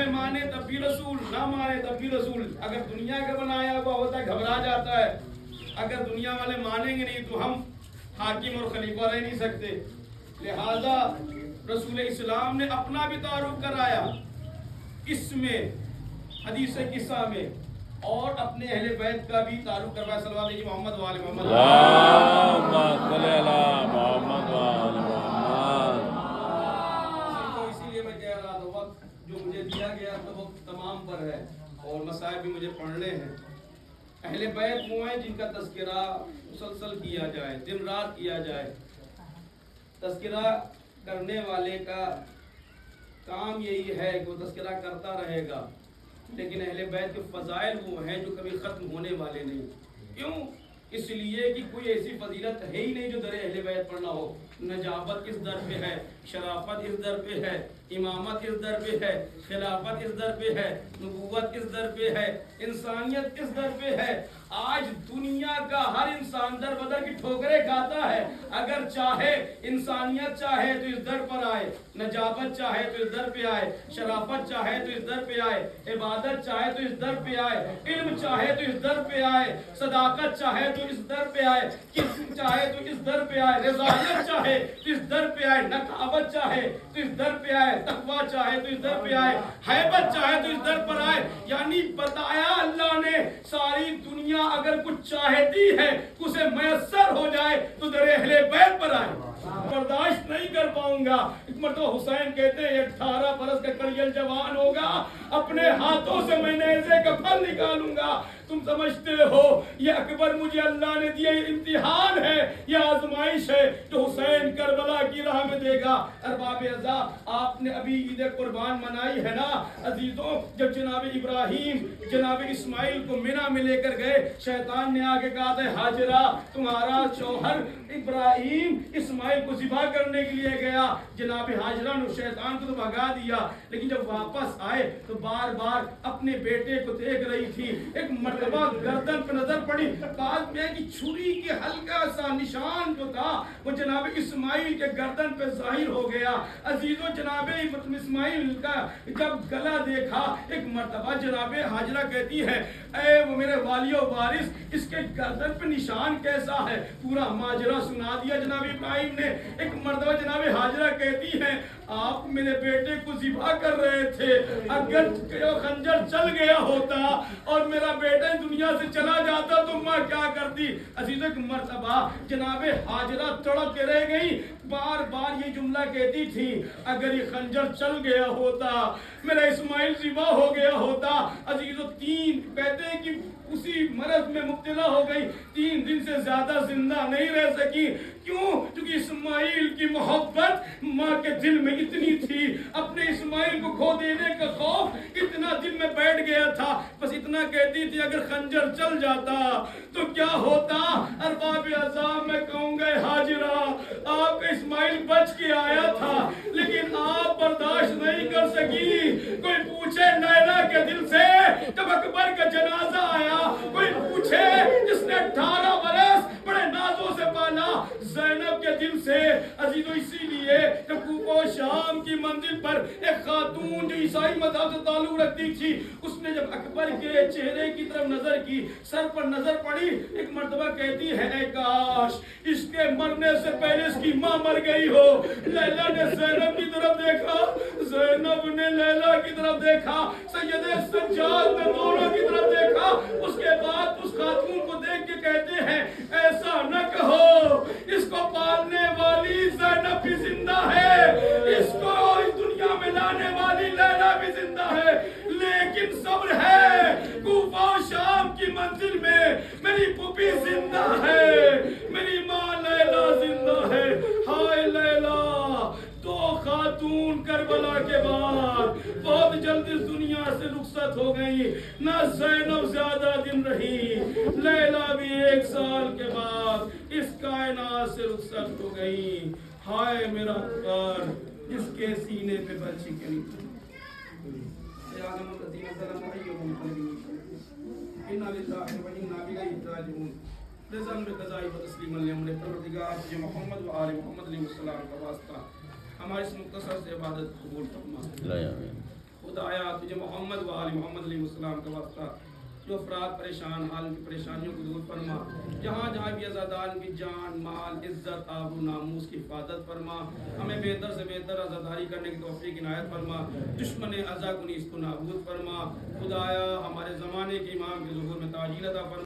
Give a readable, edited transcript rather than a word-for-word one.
والے مانے تب بھی رسول، نہ مانے تب بھی رسول. اگر دنیا کا بنایا ہوا ہوتا ہے گھبرا جاتا ہے. اگر دنیا والے مانیں گے نہیں تو ہم حاکم اور خلیفہ رہ نہیں سکتے. لہذا رسول اسلام نے اپنا بھی تعارف کرایا اس میں حدیث قصہ میں، اور اپنے اہل بیت کا بھی تعارف کروایا. صلی اللہ علیہ محمد وآل محمد. اسی لیے میں کہہ رہا تھا وقت جو مجھے دیا گیا تو وقت تمام پر ہے اور مسائل بھی مجھے پڑھنے ہیں. اہل بیت وہ ہیں جن کا تذکرہ مسلسل کیا جائے، دن رات کیا جائے. تذکرہ کرنے والے کا کام یہی ہے کہ وہ تذکرہ کرتا رہے گا، لیکن اہل بیت کے فضائل وہ ہیں جو کبھی ختم ہونے والے نہیں. کیوں؟ اس لیے کہ کوئی ایسی فضیلت ہے ہی نہیں جو در اہل بیت پر نہ ہو. نجابت اس در پہ ہے، شرافت اس در پہ ہے، امامت اس در پہ ہے، خلافت اس در پہ ہے، نبوت اس در پہ ہے، انسانیت اس در پہ ہے. آج دنیا کا ہر انسان در بدر کی ٹھوکریں کھاتا ہے. اگر چاہے انسانیت چاہے تو اس در پر آئے، نجابت چاہے تو اس در پہ آئے، شرافت چاہے تو اس در پہ آئے، عبادت چاہے تو اس در پہ آئے، علم چاہے تو اس در پہ آئے، صداقت چاہے تو اس در پہ آئے، قسم چاہے تو اس در پہ آئے، رضایت چاہے تو اس در پہ آئے، نقابت چاہے تو اس در پہ آئے، تقویٰ چاہے تو اس در پہ آئے، ہیبت چاہے تو اس در پر آئے. یعنی بتایا اللہ نے ساری دنیا اگر کچھ چاہتی ہے اسے میسر ہو جائے تو در اہل بیت پر آئے. برداشت نہیں کر پاؤں گا. ایک مرتبہ حسین کہتے ہیں 18 برس کا کڑیل جوان ہوگا، اپنے ہاتھوں سے میں نیزے کا پھل نکالوں گا. تم سمجھتے ہو یہ اکبر مجھے اللہ نے دیا یہ امتحان ہے، یہ آزمائش ہے جو حسین کربلا کی راہ میں دے گا. ارباب اعزا، آپ نے ابھی عید قربان منائی ہے نا عزیزوں. جب جناب ابراہیم جناب اسماعیل کو منی میں لے کر گئے، شیطان نے آگے کہا تھا ہاجرہ تمہارا شوہر ابراہیم اسماعیل کو ذبح کرنے کے لیے گیا. جناب ہاجرہ نے شیطان کو تو بھگا دیا، لیکن جب واپس آئے تو بار بار اپنے بیٹے کو دیکھ رہی تھی. ایک مرتبہ گردن پہ نظر پڑی، بعد میں کہ چھری کے ہلکا سا نشان جو تھا وہ جناب اسماعیل کے گردن پہ ظاہر ہو گیا. عزیزوں جناب اسماعیل کا جب گلا دیکھا، ایک مرتبہ جناب ہاجرہ کہتی ہے اے وہ میرے والی و وارث اس کے گردن پہ نشان کیسا ہے؟ پورا ماجرا سنا دیا جناب ابراہیم نے. ایک مرتبہ جناب ہاجرہ کہتی ہے آپ میرے بیٹے کو ذبح کر رہے تھے، اگر خنجر چل گیا ہوتا اور میرا بیٹا دنیا سے چلا جاتا تو میں کیا کرتی؟ عزیزوں ایک مرتبہ جناب ہاجرہ تڑپ کے رہ گئی، بار بار یہ جملہ کہتی تھی اگر یہ خنجر چل گیا ہوتا، میرا اسماعیل ذبح ہو گیا ہوتا. عزیزوں کہتے ہیں کہ اسی مرض میں مبتلا ہو گئی، 3 دن سے زیادہ زندہ نہیں رہ سکی. کیوں؟ کیونکہ اسماعیل کی محبت ماں کے دل میں اتنی تھی، اپنے اسماعیل کو کھو دینے کا خوف اتنا دل میں بیٹھ گیا تھا. بس اتنا کہتی تھی اگر خنجر چل جاتا تو کیا ہوتا؟ ارباب عذاب میں کہوں گا ہاجرہ آپ کا اسماعیل بچ کے آیا تھا لیکن آپ برداشت نہیں کر سکی. کوئی پوچھے نیلا کے دل سے جب اکبر کا جنازہ آیا، کوئی پوچھے جس نے 18 برس بڑے نازوں سے پالا زینب کے دل سے. عزیزو اسی لیے جب کوفہ و شام کی منزل پر ایک خاتون جو عیسائی مذہب سے تعلق رکھتی تھی، اس نے جب اکبر کے چہرے کی طرف نظر کی، سر پر نظر پڑی، ایک مرتبہ کہتی ہے اے کاش اس کے مرنے سے پہلے اس کی ماں مر گئی ہو. لیلا نے زینب کی طرف دیکھا، زینب نے لیلا کی طرف دیکھا، سید سجاد نے دونوں کی طرف دیکھا. اس کے بعد اس خاتون کو دیکھ کے کہتے ہیں ایسا نہ کہو، اس کو پالنے والی زینب بھی زندہ ہے، اس کو اس دنیا میں لانے والی لیلا بھی زندہ ہے، لیکن صبر ہے. کوفہ و شام کی منزل میں میری پھوپھی زندہ ہے، میری ماں لیلا زندہ ہے. ہائے لیلا، 2 خاتون کربلا کے بعد بہت جلد اس دنیا سے رخصت ہو گئی. نہ زینب زیادہ دن رہی، لیلا بھی 1 سال کے بعد اس کائنات سے رخصت ہو گئی. ہائے میرا اکبر جس کے سینے پہ بچی کے نہیں رضا میں قضائی و تسلیم علیہ امر پروردگار تجھے محمد و آل محمد علیہ السلام کا واسطہ ہماری اس مختصر سے عبادت قبول فرما. خدایا تجھے محمد و آل محمد علیہ السلام کا واسطہ جو افراد پریشان حال کی پریشانیوں کو دور فرما، جہاں جہاں بھی عزادار کی جان مال عزت آبرو ناموس کی حفاظت فرما، ہمیں بہتر سے بہتر عزاداری کرنے کی توفیق عنایت فرما، دشمن عزا کنی اس کو نابود فرما، خدایا ہمارے زمانے کے امام کے ظہور میں تعجیل عطا فرما۔